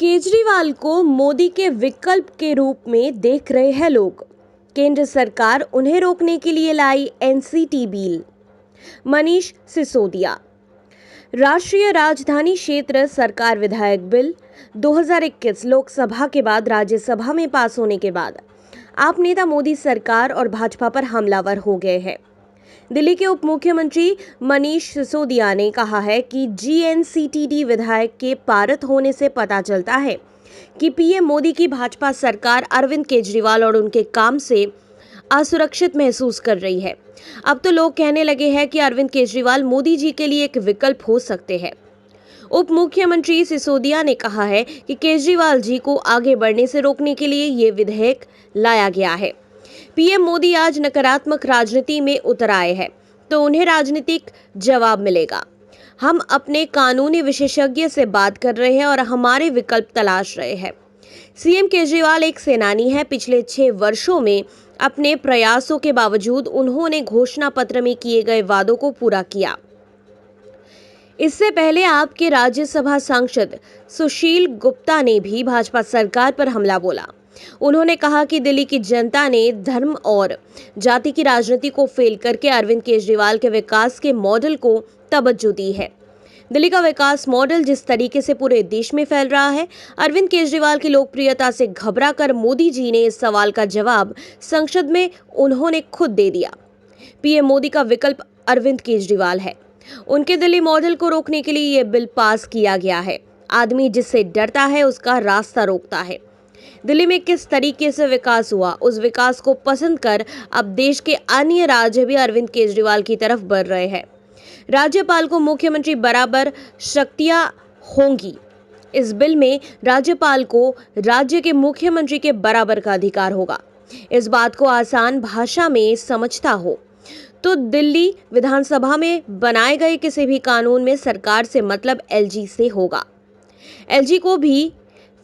केजरीवाल को मोदी के विकल्प के रूप में देख रहे हैं लोग। केंद्र सरकार उन्हें रोकने के लिए लाई एनसीटी बिल। मनीष सिसोदिया। राष्ट्रीय राजधानी क्षेत्र सरकार विधायक बिल 2021 लोकसभा के बाद राज्यसभा में पास होने के बाद आप नेता मोदी सरकार और भाजपा पर हमलावर हो गए हैं। दिल्ली के उप मुख्यमंत्री मनीष सिसोदिया ने कहा है कि जीएनसीटीडी विधायक के पारित होने से पता चलता है कि पीएम मोदी की भाजपा सरकार अरविंद केजरीवाल और उनके काम से असुरक्षित महसूस कर रही है। अब तो लोग कहने लगे हैं कि अरविंद केजरीवाल मोदी जी के लिए एक विकल्प हो सकते हैं। उप मुख्यमंत्री सिसोदिया ने कहा है कि केजरीवाल जी को आगे बढ़ने से रोकने के लिए ये विधेयक लाया गया है। पीएम मोदी आज नकारात्मक राजनीति में उतर आए हैं तो उन्हें राजनीतिक जवाब मिलेगा। हम अपने कानूनी विशेषज्ञ से बात कर रहे हैं और हमारे विकल्प तलाश रहे हैं। सीएम केजरीवाल एक सेनानी है। पिछले 6 वर्षों में अपने प्रयासों के बावजूद उन्होंने घोषणा पत्र में किए गए वादों को पूरा किया। इससे पहले आपके राज्यसभा सांसद सुशील गुप्ता ने भी भाजपा सरकार पर हमला बोला। उन्होंने कहा कि दिल्ली की जनता ने धर्म और जाति की राजनीति को फेल करके अरविंद केजरीवाल के विकास के मॉडल को तवज्जो दी है। दिल्ली का विकास मॉडल जिस तरीके से पूरे देश में फैल रहा है, अरविंद केजरीवाल की लोकप्रियता से घबरा कर मोदी जी ने इस सवाल का जवाब संसद में उन्होंने खुद दे दिया। पीएम मोदी का विकल्प अरविंद केजरीवाल है। उनके दिल्ली मॉडल को रोकने के लिए यह बिल पास किया गया है। आदमी जिससे डरता है उसका रास्ता रोकता है। दिल्ली में किस तरीके से विकास हुआ, उस विकास को पसंद कर अब देश के अन्य राज्य भी अरविंद केजरीवाल की तरफ बढ़ रहे हैं। राज्यपाल को मुख्यमंत्री बराबर शक्तियां होंगी। इस बिल में राज्यपाल को राज्य के मुख्यमंत्री के बराबर का अधिकार होगा। इस बात को आसान भाषा में समझता हो तो दिल्ली विधानसभा में बनाए गए किसी भी कानून में सरकार से मतलब एलजी से होगा। एलजी को भी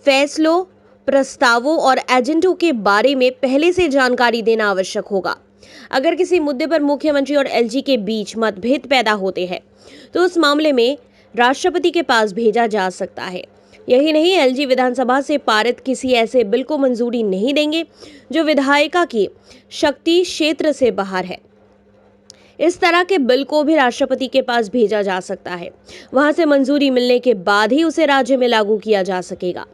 फैसलों, प्रस्तावों और एजेंडों के बारे में पहले से जानकारी देना आवश्यक होगा। अगर किसी मुद्दे पर मुख्यमंत्री और एलजी के बीच मतभेद पैदा होते हैं तो उस मामले में राष्ट्रपति के पास भेजा जा सकता है। यही नहीं, एलजी विधानसभा से पारित किसी ऐसे बिल को मंजूरी नहीं देंगे जो विधायिका की शक्ति क्षेत्र से बाहर है। इस तरह के बिल को भी राष्ट्रपति के पास भेजा जा सकता है। वहां से मंजूरी मिलने के बाद ही उसे राज्य में लागू किया जा सकेगा।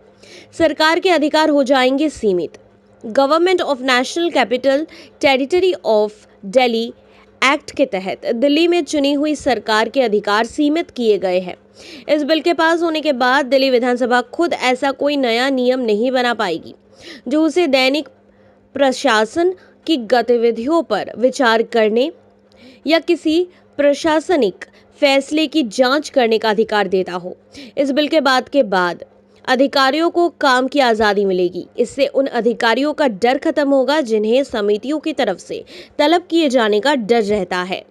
सरकार के अधिकार हो जाएंगे सीमित। Government of national capital territory of Delhi act के तहत दिल्ली में चुनी हुई सरकार के अधिकार सीमित किए गए हैं। इस बिल के पास होने के बाद दिल्ली विधानसभा खुद ऐसा कोई नया नियम नहीं बना पाएगी जो उसे दैनिक प्रशासन की गतिविधियों पर विचार करने या किसी प्रशासनिक फैसले की जांच करने का अधिकार देता हो। इस बिल के बाद अधिकारियों को काम की आज़ादी मिलेगी। इससे उन अधिकारियों का डर खत्म होगा जिन्हें समितियों की तरफ से तलब किए जाने का डर रहता है।